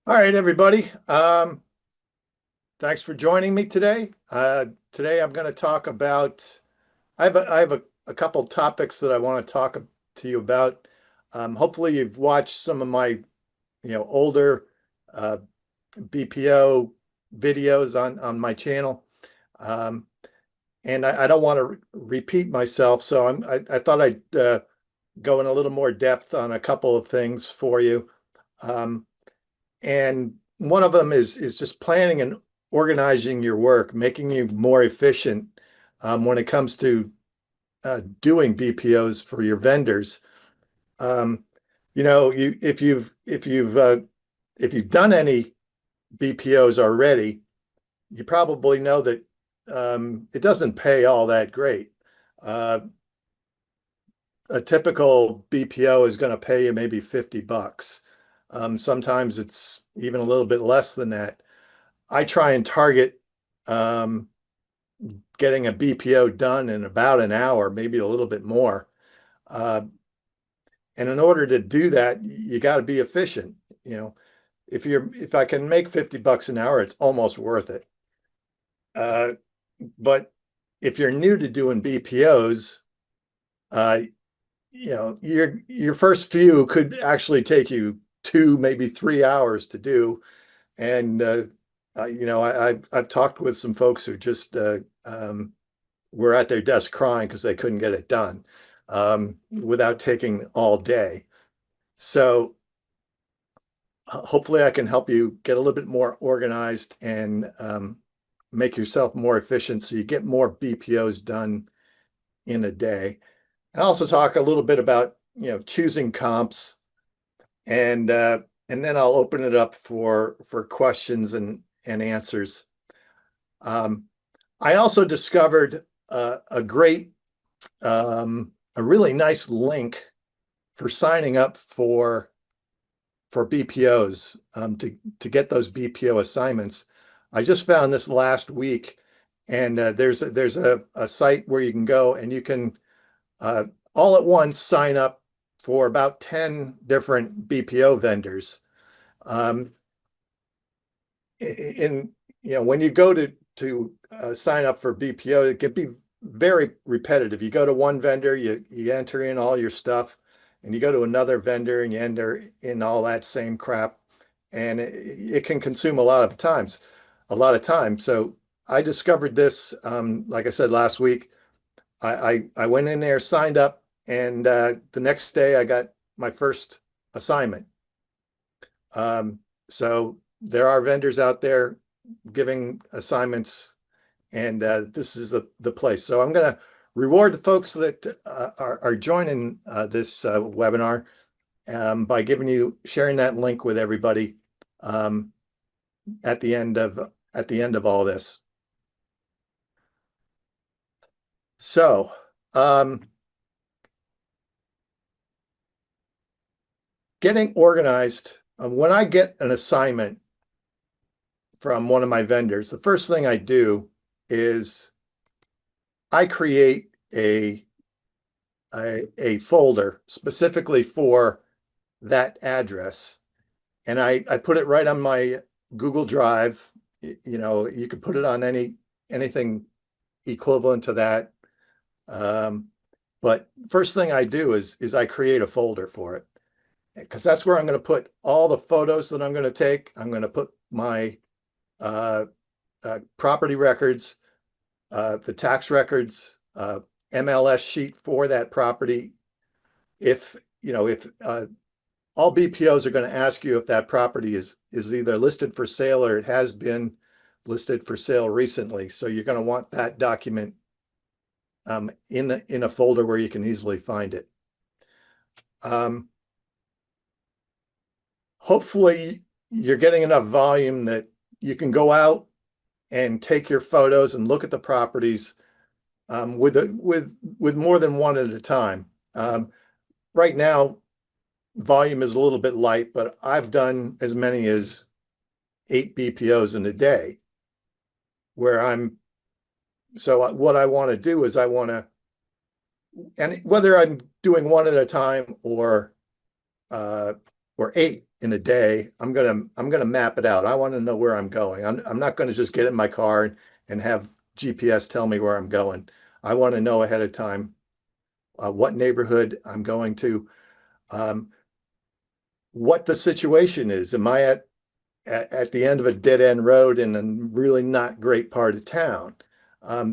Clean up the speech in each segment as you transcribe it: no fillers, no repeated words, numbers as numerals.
All right, everybody. Thanks for joining me today. Today I'm going to talk about. I have a couple topics that I want to talk to you about. Hopefully, you've watched some of my older uh, BPO videos on my channel, um, and I don't want to repeat myself. So I thought I'd go in a little more depth on a couple of things for you. Um, And one of them is just planning and organizing your work, making you more efficient when it comes to doing BPOs for your vendors. Um, if you've done any BPOs already, you probably know that it doesn't pay all that great. Uh, a typical BPO is going to pay you maybe $50. Sometimes it's even a little bit less than that. I try and target um, getting a BPO done in about an hour, maybe a little bit more. Uh, and in order to do that, you got to be efficient. You know, if I can make $50 an hour, it's almost worth it. Uh, but if you're new to doing BPOs, uh, your first few could actually take you 2, maybe 3 hours to do. And I've talked with some folks who just were at their desk crying because they couldn't get it done without taking all day. So hopefully I can help you get a little bit more organized and make yourself more efficient so you get more BPOs done in a day. And also talk a little bit about choosing comps and and then I'll open it up for questions and answers. Um, I also discovered a really nice link for signing up for BPOs to get those BPO assignments. I just found this last week, and there's a site where you can go and you can uh, all at once sign up for about 10 different BPO vendors. Um, in when you go to sign up for BPO, it can be very repetitive. You go to one vendor, you enter in all your stuff, and you go to another vendor and you enter in all that same crap, and it can consume a lot of time. So I discovered this, like I said last week. I went in there, signed up, and the next day I got my first assignment. So there are vendors out there giving assignments, and this is the place. So I'm going to reward the folks that are joining this webinar by sharing that link with everybody um, at the end of all this. So getting organized. When I get an assignment from one of my vendors, the first thing I do is I create a folder specifically for that address, and I put it right on my Google Drive. You could put it on anything equivalent to that. But first thing I do is I create a folder for it, because that's where I'm going to put all the photos that I'm going to take. I'm going to put my uh, property records, the tax records, MLS sheet for that property. If all BPOs are going to ask you if that property is either listed for sale or it has been listed for sale recently. So you're going to want that document in a folder where you can easily find it. Hopefully you're getting enough volume that you can go out and take your photos and look at the properties with more than one at a time. Right now, volume is a little bit light, but I've done as many as 8 BPOs in a day. So what I want to do is and whether I'm doing one at a time or 8, in a day, I'm gonna map it out. I want to know where I'm going. I'm not going to just get in my car and have GPS tell me where I'm going. I want to know ahead of time what neighborhood I'm going to, um, what the situation is. Am I at the end of a dead end road in a really not great part of town?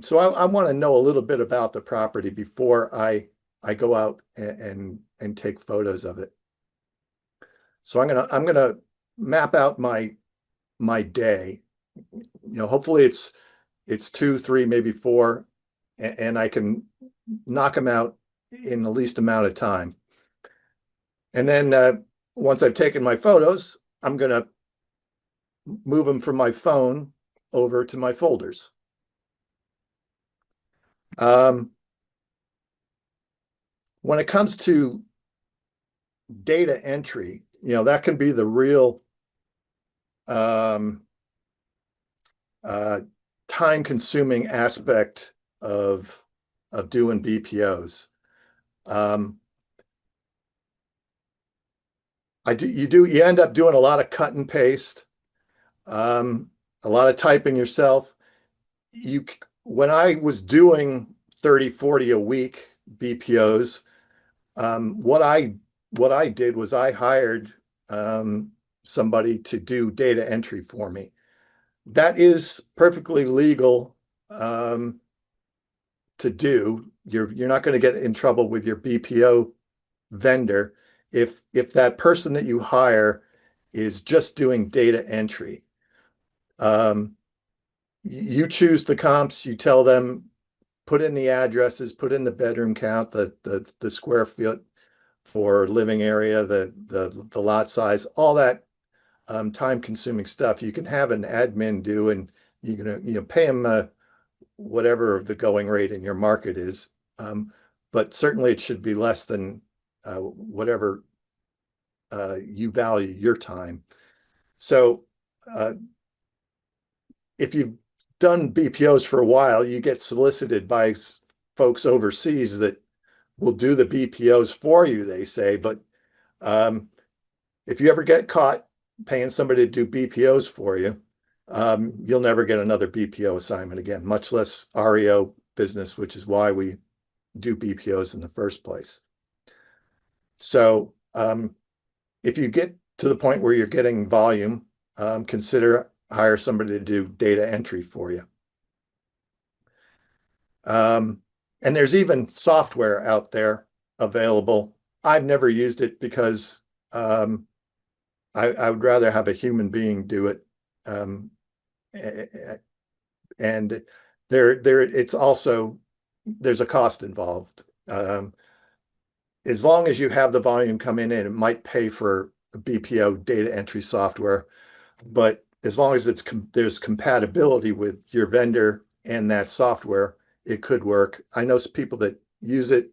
So I want to know a little bit about the property before I go out and take photos of it. So I'm gonna map out my day. Hopefully it's two, three, maybe four, and I can knock them out in the least amount of time. And then once I've taken my photos, I'm gonna move them from my phone over to my folders. Um, when it comes to data entry, that can be the real um, uh, time-consuming aspect of doing BPOs. Um, you end up doing a lot of cut and paste, um, a lot of typing yourself. When I was doing 30, 40 a week BPOs, what I did was I hired somebody to do data entry for me. That is perfectly legal to do. You're not going to get in trouble with your BPO vendor if that person that you hire is just doing data entry. Um, you choose the comps, you tell them, put in the addresses, put in the bedroom count, the square foot for living area, the lot size, all that time consuming stuff you can have an admin do, and you're gonna pay them whatever the going rate in your market is. But certainly it should be less than whatever you value your time. So uh, if you've done BPOs for a while, you get solicited by folks overseas that will do the BPOs for you, they say. But um, if you ever get caught paying somebody to do BPOs for you, you'll never get another BPO assignment again, much less REO business, which is why we do BPOs in the first place. So if you get to the point where you're getting volume, consider hire somebody to do data entry for you. And there's even software out there available. I've never used it because I would rather have a human being do it. And it's also, there's a cost involved. As long as you have the volume come in, and it might pay for BPO data entry software, but as long as there's compatibility with your vendor and that software, it could work. I know some people that use it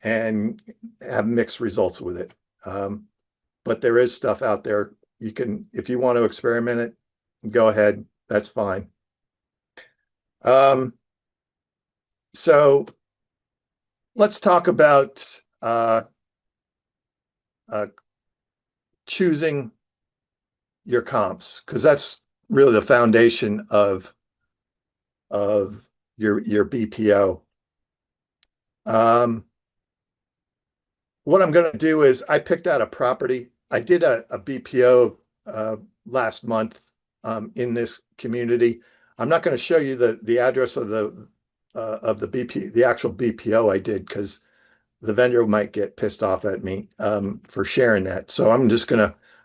and have mixed results with it. But there is stuff out there. You can, if you want to experiment it, go ahead. That's fine. So let's talk about choosing your comps, because that's really the foundation of your BPO. What I'm going to do is I picked out a property. I did a BPO last month in this community. I'm not going to show you the address of the actual BPO I did, because the vendor might get pissed off at me for sharing that. So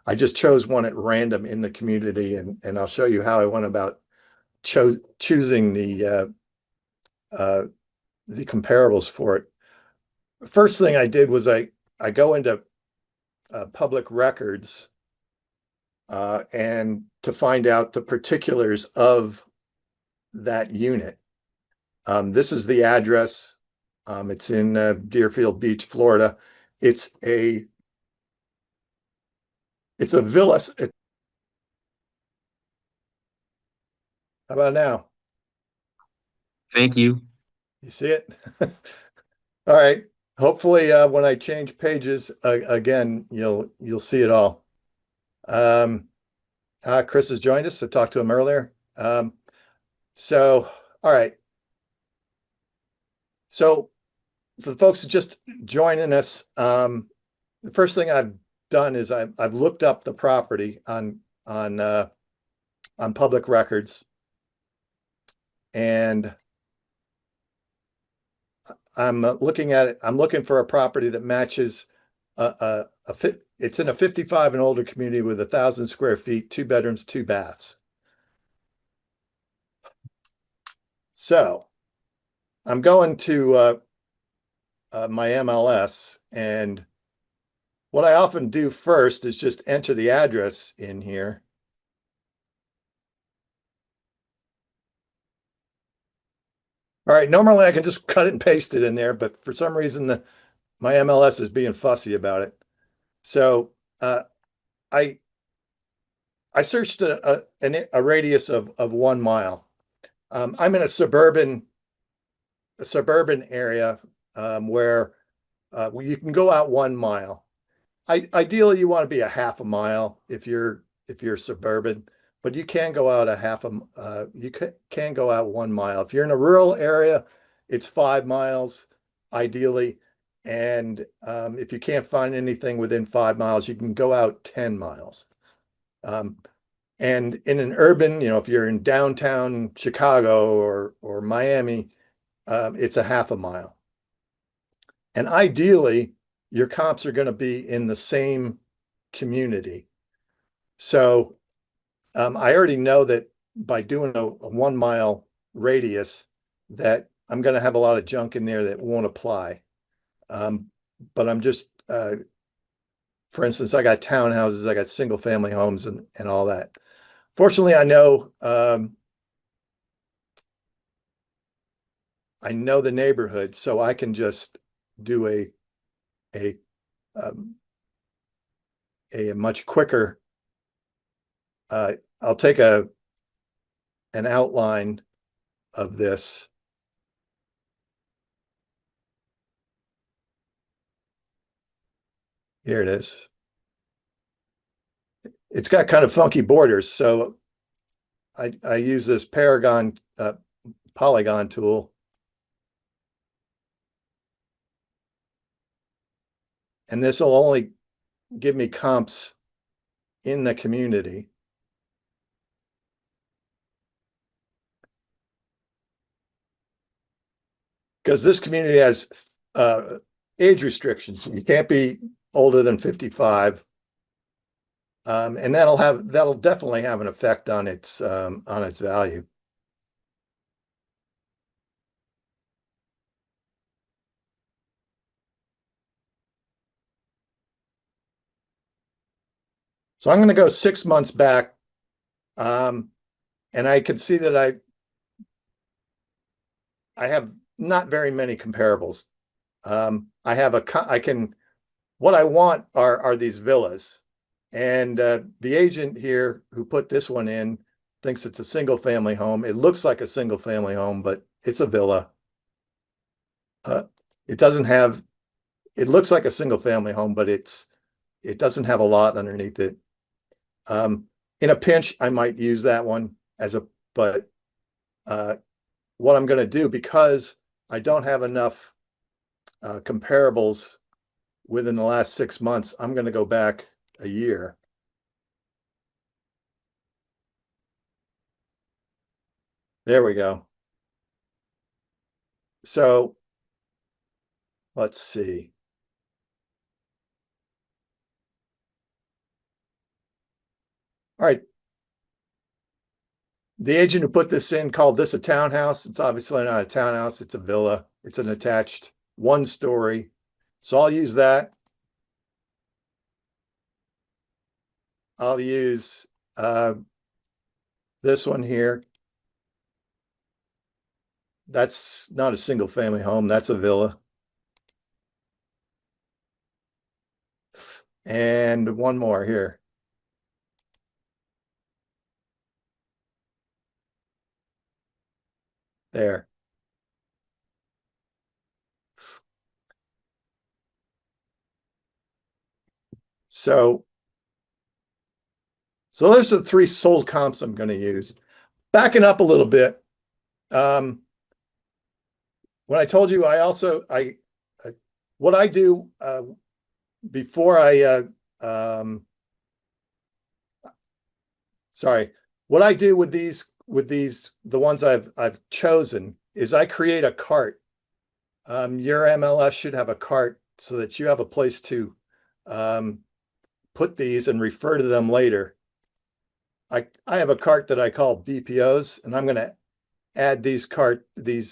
I just chose one at random in the community, and I'll show you how I went about choosing the comparables for it. First thing I did was I go into public records and to find out the particulars of that unit. This is the address. It's in Deerfield Beach, Florida. It's a villa. How about now? Thank you. You see it? All right. Hopefully, when I change pages again, you'll see it all. Um, Chris has joined us. I talked to him earlier. So, all right. So, for the folks just joining us, the first thing I've done is I've looked up the property on public records, and I'm looking at it. I'm looking for a property that matches a fit. It's in a 55 and older community with 1,000 square feet, 2 bedrooms, 2 baths. So I'm going to my MLS, and what I often do first is just enter the address in here. All right, normally I can just cut it and paste it in there, but for some reason my MLS is being fussy about it. So uh, I I searched a radius of 1 mile. I'm in a suburban area where you can go out 1 mile. Ideally, you want to be a half a mile if you're suburban, but you can go out can go out 1 mile. If you're in a rural area, it's 5 miles ideally, and if you can't find anything within 5 miles, you can go out 10 miles. Um, and in an urban, if you're in downtown Chicago or Miami, it's a half a mile. And ideally, your comps are going to be in the same community. So I already know that by doing a 1 mile radius, that I'm going to have a lot of junk in there that won't apply. But I'm just, for instance, I got townhouses, I got single family homes and all that. Fortunately, I know the neighborhood, so I can just do a um, a much quicker. I'll take an outline of this. Here it is. It's got kind of funky borders, so I use this Paragon polygon tool, and this will only give me comps in the community. Because this community has age restrictions. You can't be older than 55. And that'll definitely have an effect on its value. So I'm going to go 6 months back, and I can see that I have not very many comparables. I have I can what I want are these villas, and the agent here who put this one in thinks it's a single family home. It looks like a single family home, but it's a villa. Uh, it doesn't have. It looks like a single family home, but it doesn't have a lot underneath it. Um, in a pinch, I might use that one but uh, what I'm going to do, because I don't have enough comparables within the last 6 months, I'm going to go back a year. There we go. So let's see. All right. The agent who put this in called this a townhouse. It's obviously not a townhouse. It's a villa. It's an attached 1 story. So I'll use that. I'll use this one here. That's not a single family home. That's a villa. And one more here. There. So So there's the three sold comps I'm going to use. Backing up a little bit, when I told you, what I do before what I do with the ones I've chosen is I create a cart. Your MLS should have a cart so that you have a place to put these and refer to them later. I have a cart that I call BPOs, and I'm going to add these comparables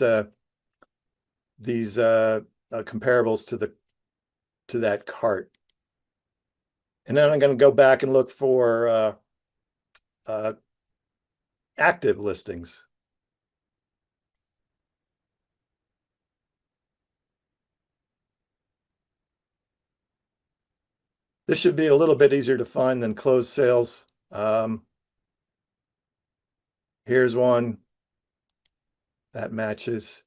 to that cart, and then I'm going to go back and look for active listings. This should be a little bit easier to find than closed sales. Here's one that matches.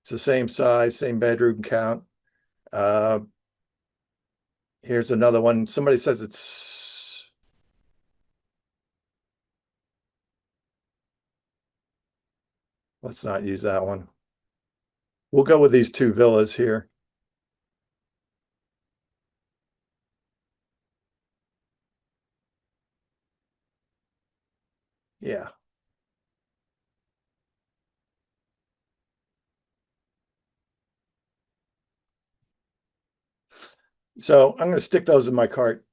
It's the same size, same bedroom count. Here's another one. Somebody says let's not use that one. We'll go with these two villas here. Yeah. So I'm going to stick those in my cart.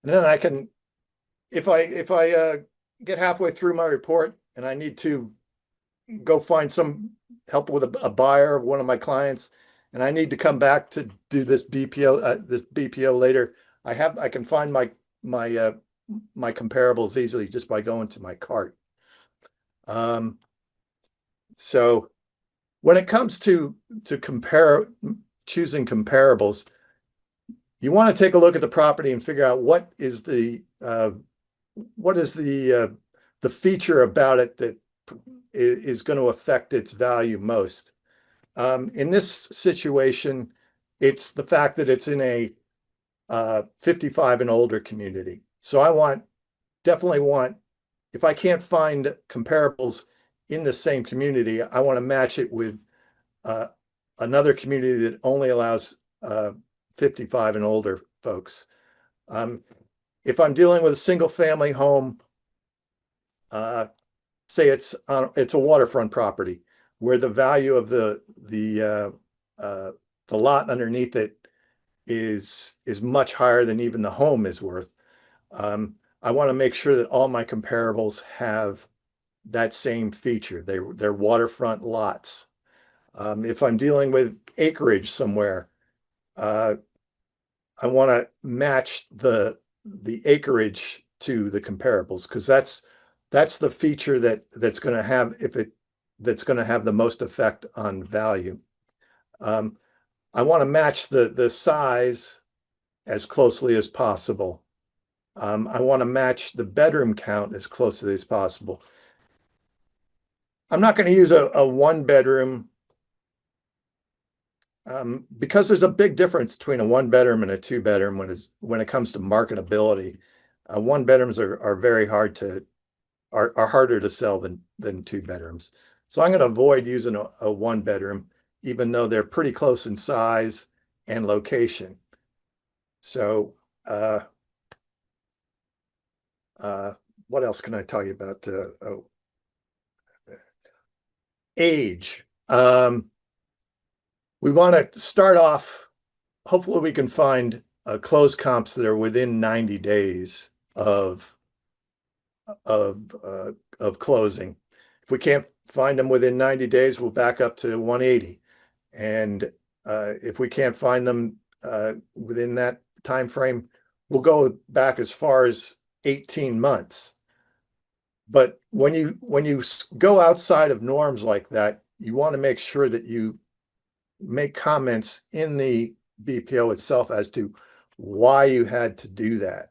And then I can, if I get halfway through my report and I need to go find some help with a buyer of one of my clients, and I need to come back to do this BPO later, I can find my comparables easily just by going to my cart. So when it comes to choosing comparables, you want to take a look at the property and figure out what is the feature about it that is going to affect its value most. In this situation, it's the fact that it's in a 55 and older community. So I definitely want, if I can't find comparables in the same community, I want to match it with another community that only allows 55 and older folks. If I'm dealing with a single family home, say it's a waterfront property where the value of the lot underneath it is much higher than even the home is worth. I want to make sure that all my comparables have that same feature. They're waterfront lots. If I'm dealing with acreage somewhere, I want to match the acreage to the comparables, because that's the feature that's going to have the most effect on value. I want to match the size as closely as possible. I want to match the bedroom count as closely as possible. I'm not going to use a one bedroom because there's a big difference between a one bedroom and a two bedroom when it comes to marketability. One bedrooms are very are harder to sell than two bedrooms. So I'm going to avoid using a one bedroom, even though they're pretty close in size and location. So what else can I tell you about age? We want to start off, hopefully we can find closed comps that are within 90 days of closing. If we can't find them within 90 days, we'll back up to 180. And if we can't find them within that time frame, we'll go back as far as 18 months. But when you go outside of norms like that, you want to make sure that you make comments in the BPO itself as to why you had to do that.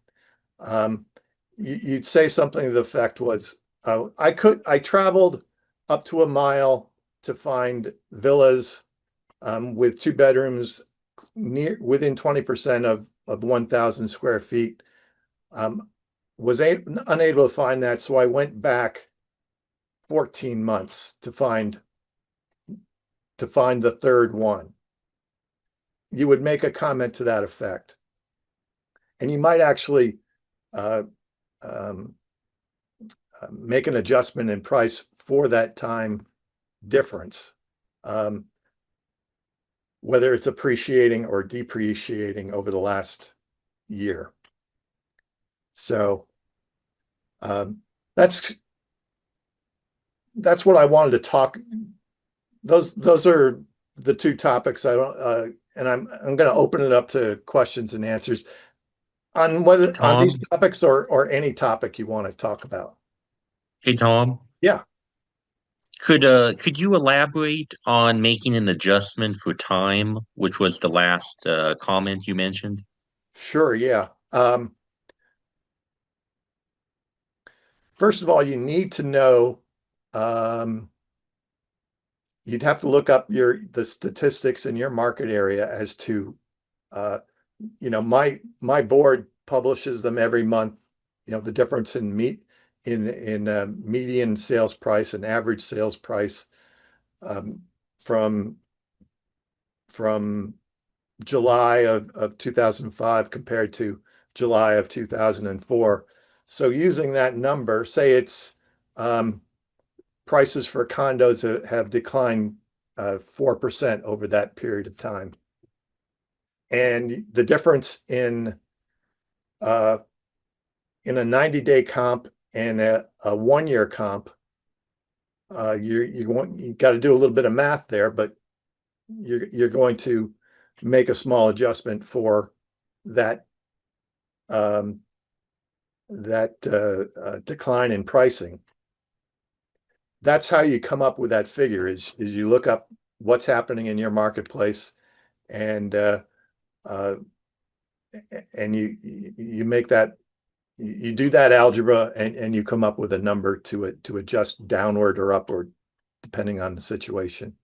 You'd say something to the effect was, I traveled up to a mile to find villas with 2 bedrooms within 20% of 1,000 square feet. Was unable to find that, so I went back 14 months to find the third one. You would make a comment to that effect, and you might actually uh, um, make an adjustment in price for that time difference, whether it's appreciating or depreciating over the last year. So um, that's what I wanted to talk. Those are the two topics. I don't, and I'm going to open it up to questions and answers on whether on these Tom, topics or any topic you want to talk about. hey Tom, Yeah, could you elaborate on making an adjustment for time, which was the last comment you mentioned? sure. Yeah. First of all, you need to know. Um, you'd have to look up the statistics in your market area as to uh, my board publishes them every month, the difference in median sales price and average sales price um, from from July of 2005 compared to July of 2004. So using that number, say it's prices for condos have declined 4% over that period of time. And the difference uh, in a 90-day comp and a 1-year comp, you got to do a little bit of math there, but you're going to make a small adjustment for that um, decline in pricing. That's how you come up with that figure is you look up what's happening in your marketplace and uh, and you make that you do that algebra and you come up with a number to adjust downward or upward depending on the situation.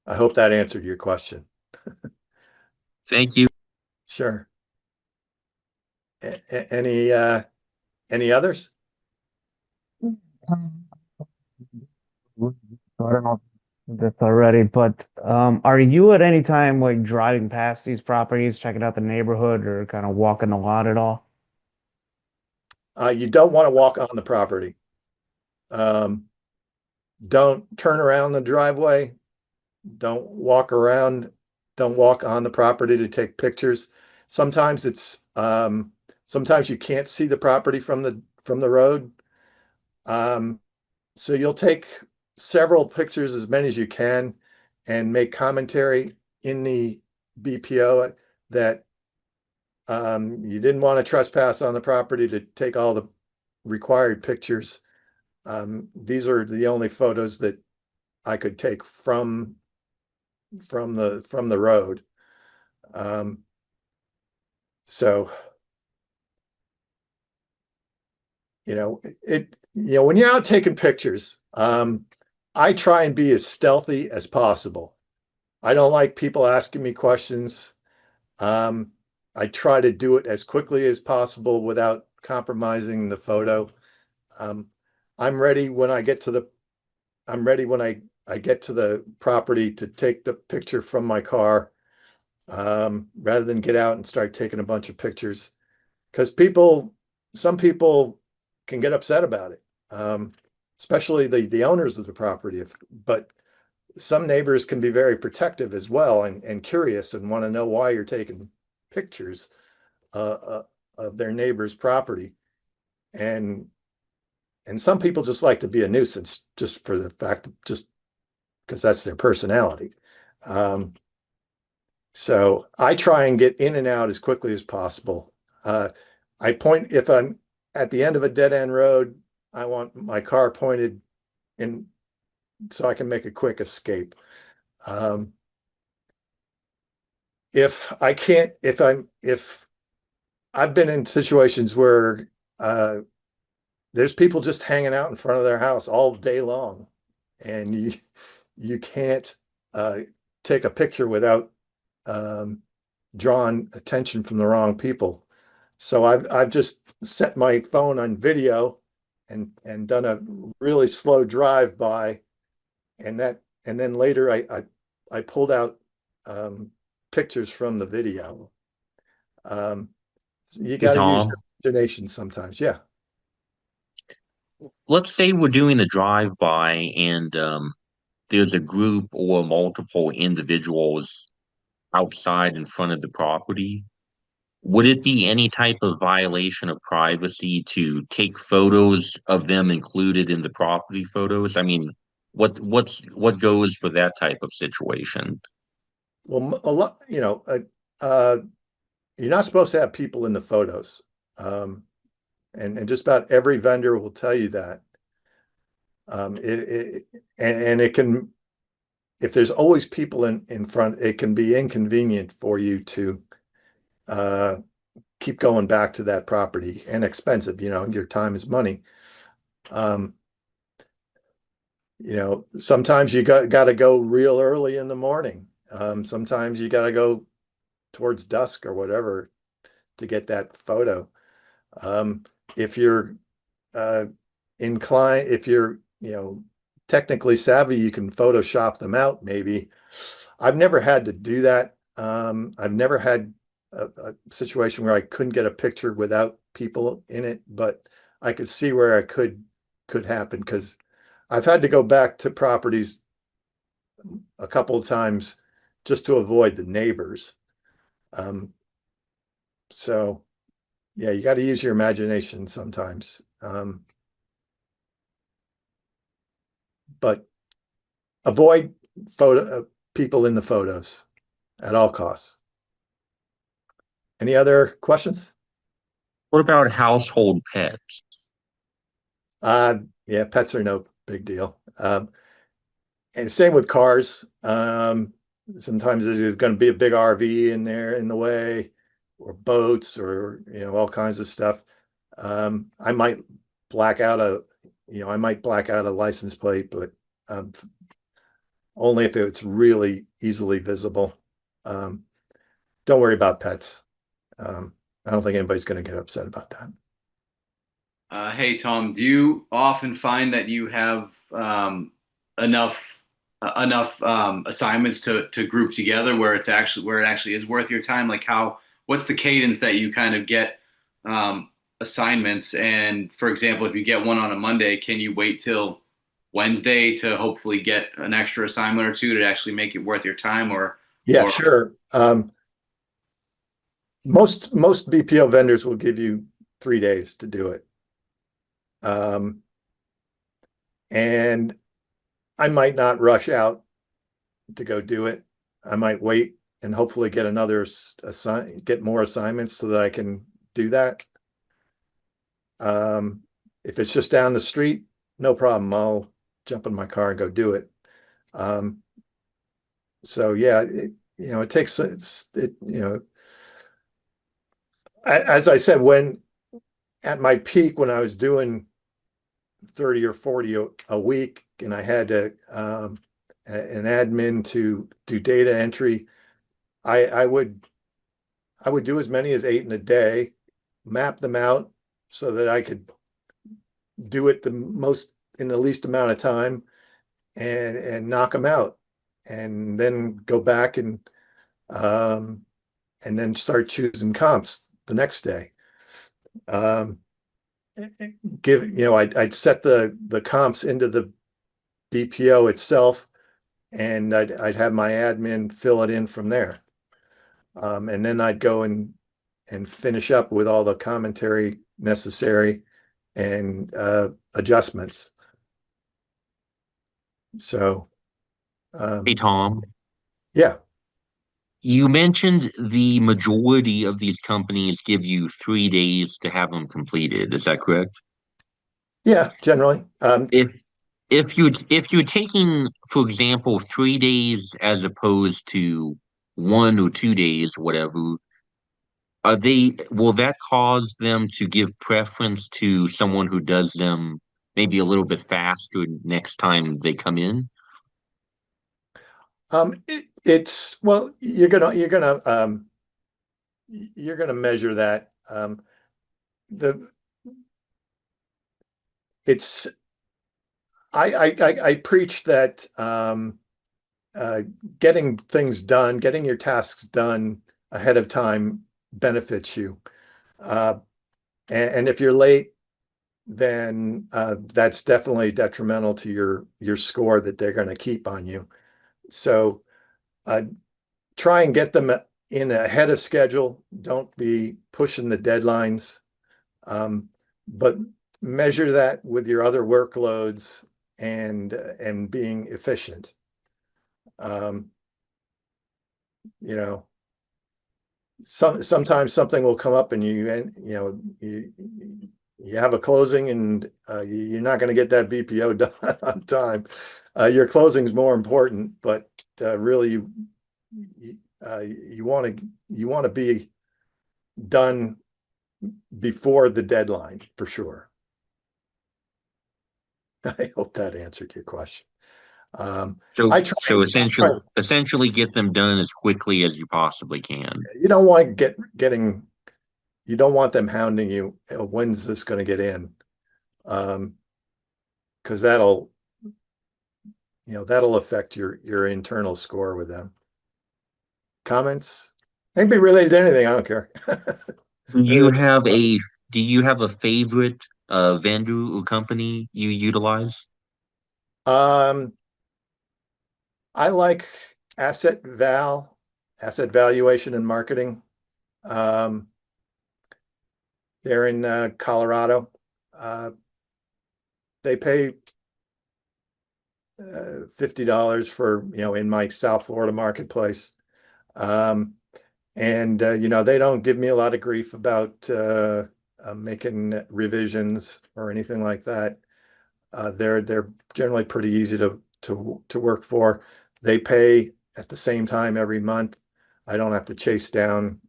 I hope that answered your question. Thank you. Sure. Any others? Um, So I don't know if this already, but are you at any time like driving past these properties, checking out the neighborhood, or kind of walking the lot at all? You don't want to walk on the property. Um, don't turn around the driveway. Don't walk around. Don't walk on the property to take pictures. Sometimes sometimes you can't see the property from the road. Um, so you'll take several pictures, as many as you can, and make commentary in the BPO that you didn't want to trespass on the property to take all the required pictures. These are the only photos that I could take from the road. Um, so when you're out taking pictures, I try and be as stealthy as possible. I don't like people asking me questions. Um, I try to do it as quickly as possible without compromising the photo. Um, I'm ready when I get to the I'm ready when I get to the property to take the picture from my car, rather than get out and start taking a bunch of pictures. Because some people can get upset about it, especially the owners of the property. But some neighbors can be very protective as well and curious and want to know why you're taking pictures of their neighbor's property. And some people just like to be a nuisance just for the fact, just because that's their personality. Um, so I try and get in and out as quickly as possible. Uh, if I'm at the end of a dead end road, I want my car pointed in so I can make a quick escape. Um, if I can't, if I've been in situations where there's people just hanging out in front of their house all day long, and you can't take a picture without drawing attention from the wrong people. So I've just set my phone on video and done a really slow drive by, and then later I pulled out pictures from the video. You Hey, got to use Tom, your imagination sometimes. Yeah. let's say we're doing a drive-by and there's a group or multiple individuals outside in front of the property. Would it be any type of violation of privacy to take photos of them included in the property photos? I mean, what goes for that type of situation? Well, a lot, uh, you're not supposed to have people in the photos. And just about every vendor will tell you that. And it can, if there's always people in front, it can be inconvenient for you to uh, keep going back to that property, and expensive, your time is money. Um, sometimes you got to go real early in the morning. Sometimes you got to go towards dusk or whatever to get that photo. Um, if you're uh, inclined, if you're, technically savvy, you can Photoshop them out, maybe. I've never had to do that. I've never had a situation where I couldn't get a picture without people in it, but I could see where it could happen, because I've had to go back to properties a couple of times just to avoid the neighbors. Um, so yeah, you got to use your imagination sometimes. But avoid photo people in the photos at all costs. Any other questions? What about household pets? Yeah, pets are no big deal. And same with cars. Sometimes there's going to be a big RV in there in the way, or boats, or all kinds of stuff. I might black out a license plate, but um, only if it's really easily visible. Um, don't worry about pets. I don't think anybody's going to get upset about that. Hey Tom, do you often find that you have enough assignments to group together where it actually is worth your time? Like what's the cadence that you kind of get assignments? And for example, if you get one on a Monday, can you wait till Wednesday to hopefully get an extra assignment or two to actually make it worth your time? Yeah, Or sure. Most BPO vendors will give you 3 days to do it. Um, and I might not rush out to go do it. I might wait and hopefully get more assignments so that I can do that. If it's just down the street, no problem. I'll jump in my car and go do it. Um, so yeah, it takes as I said, when at my peak, when I was doing 30 or 40 a week, and I had an admin to do data entry, I would do as many as 8 in a day, map them out so that I could do it in the least amount of time, and knock them out, and then go back um, and then start choosing comps the next day. Um, I'd set the comps into the BPO itself, and I'd have my admin fill it in from there. And then I'd go and finish up with all the commentary necessary and adjustments. So Hey, Tom, yeah, you mentioned the majority of these companies give you 3 days to have them completed. Is that correct? yeah, generally. If if you're taking, for example, 3 days as opposed to 1 or 2 days, whatever, will that cause them to give preference to someone who does them maybe a little bit faster next time they come in? It's, well, you're gonna measure that. The it's I preach that uh, getting things done, getting your tasks done ahead of time benefits you. Uh, and if you're late, then that's definitely detrimental to your score that they're going to keep on you. So uh, try and get them in ahead of schedule. Don't be pushing the deadlines, but measure that with your other workloads and being efficient. Um, you know, sometimes something will come up and you have a closing and you're not going to get that BPO done on time. Your closing is more important, but really you want to be done before the deadline for sure. I hope that answered your question. So I try, so I try. essentially get them done as quickly as you possibly can. You don't want you don't want them hounding you. When's this going to get in? Because that'll affect your internal score with them. Comments? They can be related to anything. I don't care. Do you have a do you have a favorite vendor or company you utilize? Um, I like asset valuation and marketing. Um, they're in Colorado. Uh, they pay $50 for, in my South Florida marketplace. Um, and they don't give me a lot of grief about making revisions or anything like that. They're generally pretty easy to work for. They pay at the same time every month. I don't have to chase down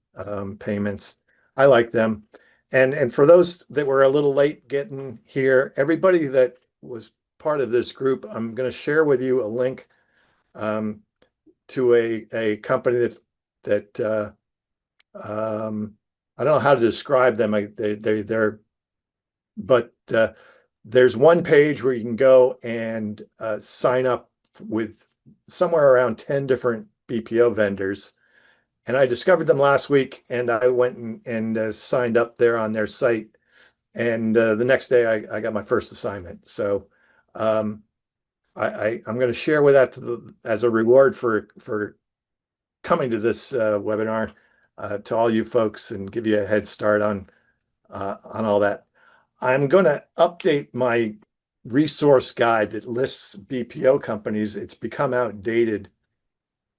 payments. I like them. And for those that were a little late getting here, everybody that was part of this group, I'm going to share with you a link um, to a company that I don't know how to describe them. They're but there's one page where you can go and sign up with somewhere around 10 different BPO vendors. And I discovered them last week and I went and signed up there on their site. And the next day I got my first assignment. So um, I'm going to share with that as a reward for coming to this webinar to all you folks and give you a head start on all that. I'm going to update my resource guide that lists BPO companies. It's become outdated.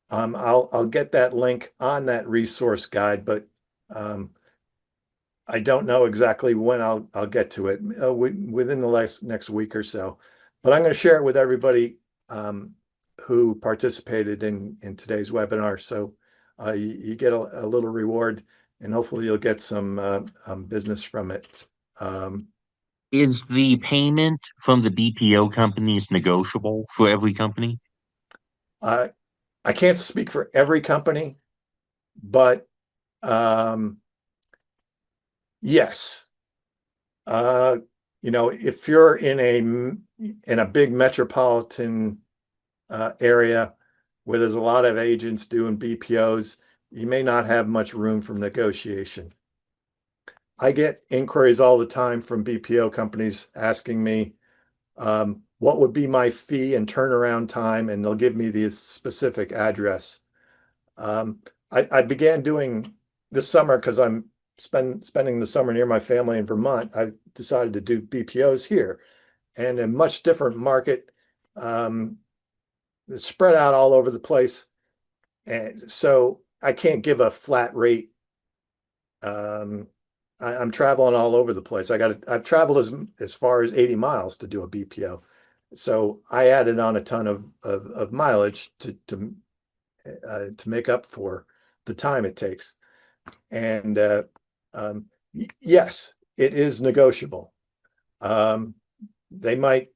I'll get that link on that resource guide, but I don't know exactly when I'll get to it within the next week or so. But I'm going to share it with everybody who participated in today's webinar. So you get a little reward, and hopefully you'll get some business from it. Is the payment from the BPO companies negotiable for every company? I I can't speak for every company, but yes. Uh, if you're in a big metropolitan area where there's a lot of agents doing BPOs, you may not have much room for negotiation. I get inquiries all the time from BPO companies asking me what would be my fee and turnaround time, and they'll give me the specific address. I began doing this summer because I'm spending the summer near my family in Vermont. I've decided to do BPOs here and a much different market. It's spread out all over the place. And so I can't give a flat rate. I'm traveling all over the place. I've traveled as far as 80 miles to do a BPO. So I added on a ton of mileage to make up for the time it takes. And yes, it is negotiable. They might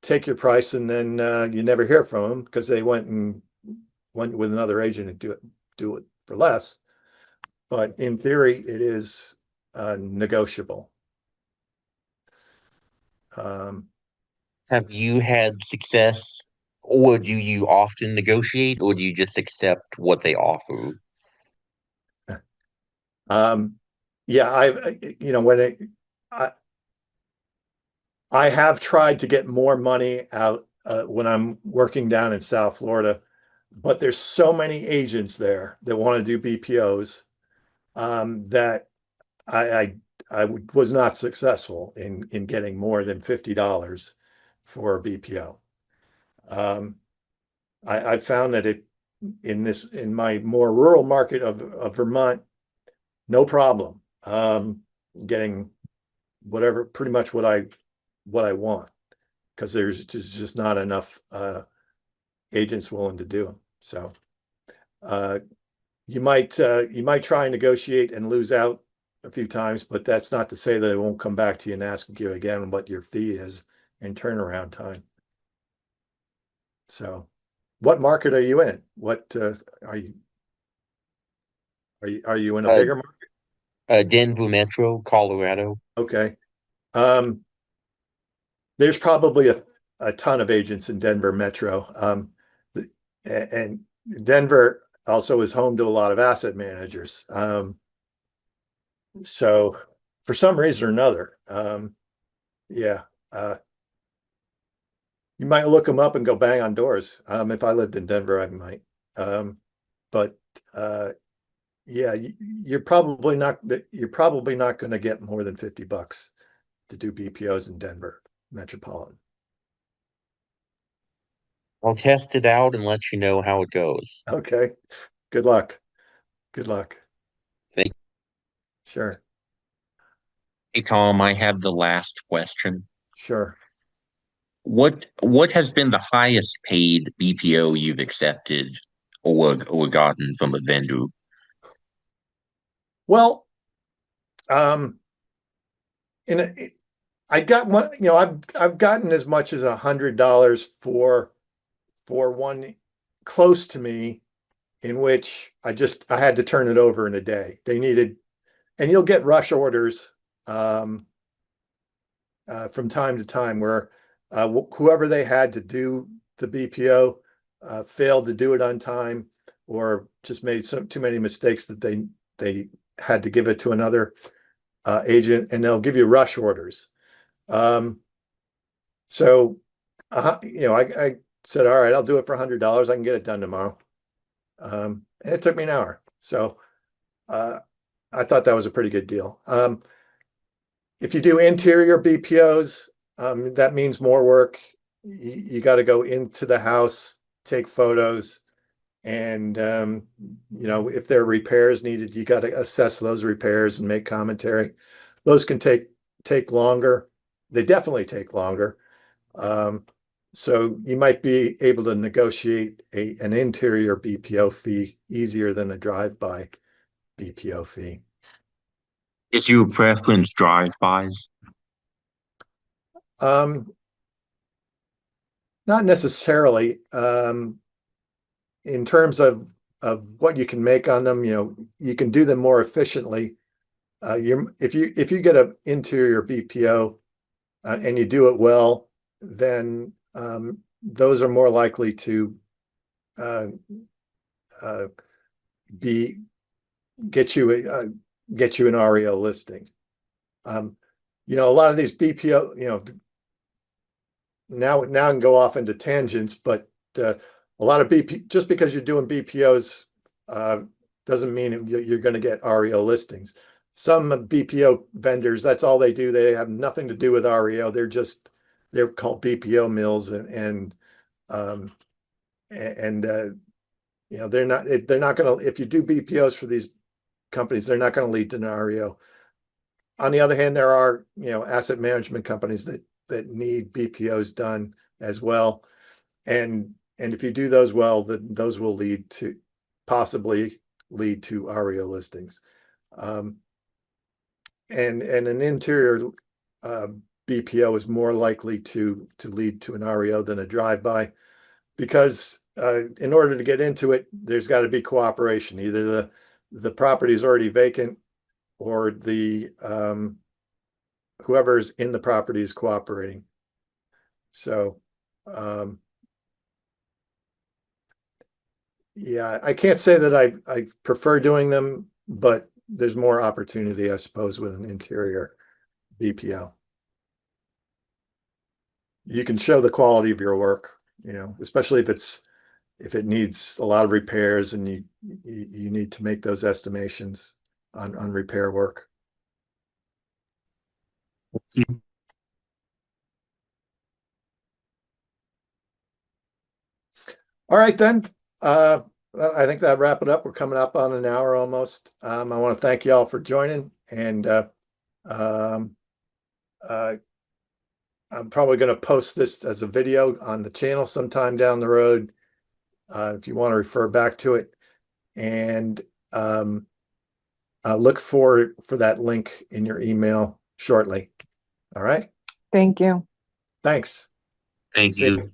take your price and then you never hear from them because they went and one with another agent and do it for less. But in theory, it is negotiable. Have you had success, or do you often negotiate, or do you just accept what they offer? Yeah, I have tried to get more money out when I'm working down in South Florida, but there's so many agents there that want to do BPOs that I was not successful in getting more than $50 for a BPO. I found that in my more rural market of Vermont, no problem getting whatever, pretty much what I want, because there's just not enough agents willing to do them. So you might try and negotiate and lose out a few times, but that's not to say that it won't come back to you and ask you again what your fee is and turnaround time. So what market are you in? What are you in a bigger market? Denver Metro, Colorado. Okay. There's probably a ton of agents in Denver Metro. And Denver also is home to a lot of asset managers. So for some reason or another, yeah, you might look them up and go bang on doors. If I lived in Denver, I might. But yeah, you're probably not going to get more than $50 to do BPOs in Denver Metropolitan. I'll test it out and let you know how it goes. Okay. Good luck. Good luck. Thank Sure. Hey, Tom, I have the last question. Sure. What has been the highest paid BPO you've accepted or gotten from a vendor? Well, I got one, I've gotten as much as $100 for one close to me, in which I had to turn it over in a day. They needed, and you'll get rush orders from time to time where whoever they had to do the BPO failed to do it on time, or just made too many mistakes that they had to give it to another agent, and they'll give you rush orders. So I said, all right, I'll do it for $100. I can get it done tomorrow. And it took me an hour. So I thought that was a pretty good deal. If you do interior BPOs, that means more work. You got to go into the house, take photos, and if there are repairs needed, you got to assess those repairs and make commentary. Those can take longer. They definitely take longer. So you might be able to negotiate an interior BPO fee easier than a drive-by BPO fee. Is your preference drive-bys? Not necessarily. In terms of what you can make on them, you can do them more efficiently. If you get an interior BPO and you do it well, then those are more likely to get you an REO listing. A lot of these BPO, now I can go off into tangents, but a lot of just because you're doing BPOs doesn't mean you're going to get REO listings. Some BPO vendors, that's all they do. They have nothing to do with REO. They're called BPO mills, and they're not going to, if you do BPOs for these companies, they're not going to lead to an REO. On the other hand, there are, asset management companies that need BPOs done as well. And if you do those well, then those will possibly lead to REO listings. And an interior BPO is more likely to lead to an REO than a drive-by, because in order to get into it, there's got to be cooperation. Either the property is already vacant, or the whoever's in the property is cooperating. So, yeah, I can't say that I prefer doing them, but there's more opportunity, I suppose, with an interior BPO. You can show the quality of your work, especially if it needs a lot of repairs and you need to make those estimations on repair work. All right, then. I think that wrap it up. We're coming up on an hour almost. I want to thank you all for joining, and I'm probably going to post this as a video on the channel sometime down the road, if you want to refer back to it. And look for that link in your email shortly. All right. Thank you. Thanks. Thank See you. you.